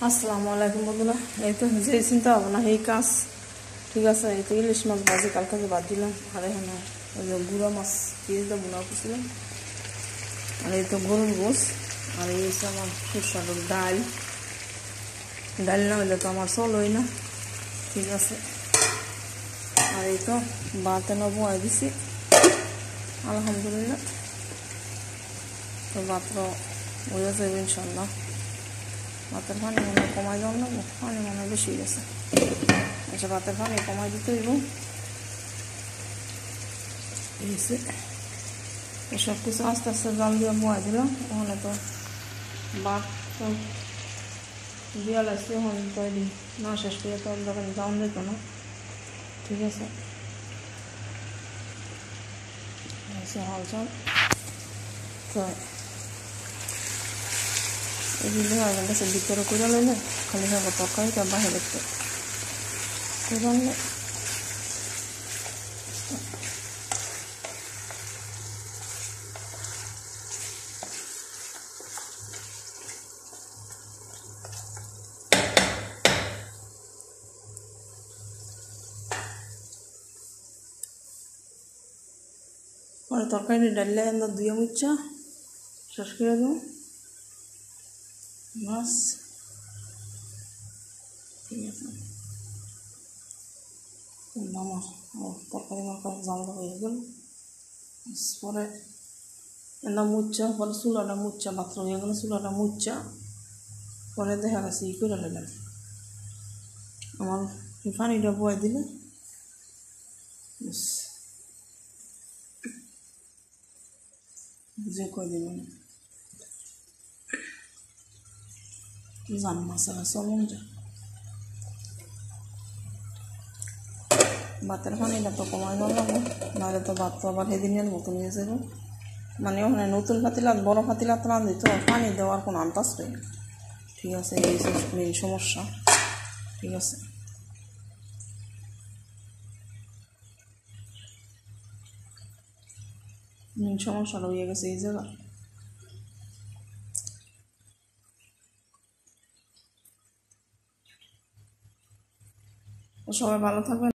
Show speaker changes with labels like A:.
A: আসসালামু আলাইকুম বন্ধুরা। এই তো যে চিন্তা ভাবনা এই কাজ ঠিক আছে। এই তো ইলিশ মাছ ভাজি কালকে যে বাদ দিলাম, আর এখানে ওই যে গুঁড়া মাছ পেঁয়াজটা বোনা করছিলাম, আর এই তো গরুর গোস, আর এই হচ্ছে আমার সুস্বাদু ডাল। ডাল না হইলে তো আমার চলই না, ঠিক আছে। আর এই তো ভাত এনে বয়াই দিছি, আলহামদুলিল্লাহ। তো ভাতটা হয়ে যাবে ইনশাল্লাহ। ভাতের পানি মনে হয় কমাই দেওয়ার লাগবো, পানি মনে হয় বেশি গেছে। আচ্ছা, ভাতের পানি কমাই দিতে হইব। সব কিছু আস্তে আস্তে জাল দিয়ে বয়াই দিলাম। ওখানে তো ভাত তো দিয়া লাগছে, ওখানে তো না শেষ করে তো যখন যাওয়া যেত না, ঠিক আছে। হাল চাল তো এগুলো হয়ে গেছে, ভিতরে করে লইলে খালি হবে তরকারিটা বাইরে দেখতে জানলে। পরে তরকারি ডাললে দুইয়া মুচ্ছা শেষ করে দেবো মাছ, ঠিক আছে। আমার তরকারি মারকারি জানলা হয়ে গেল। পরে এনা মুচ্ছা, পরে চুলাটা মুচ্ছা, ভাত হয়ে গেল, চুলাটা মুচ্ছা পরে দেখা গেছে ই করে নিলাম। আমার পানিটা বয়ে দিলে যে কয়দিন জান মাছ চলুন যা। ভাতের পানিটা তো কমাই লাগবে, নাহলে তো ভাত তো আবার সেদিনের মতন হয়ে যাবে। মানে ওখানে নতুন পাতিলাত বড় পাতিলাত রাঁধি তো পানি দেওয়ার কোনো আন্দাজ নেই, ঠিক আছে। এই মেন সমস্যা, ঠিক আছে। মেন সমস্যাটা হয়ে গেছে এই জায়গা। সবাই ভালো থাকবেন।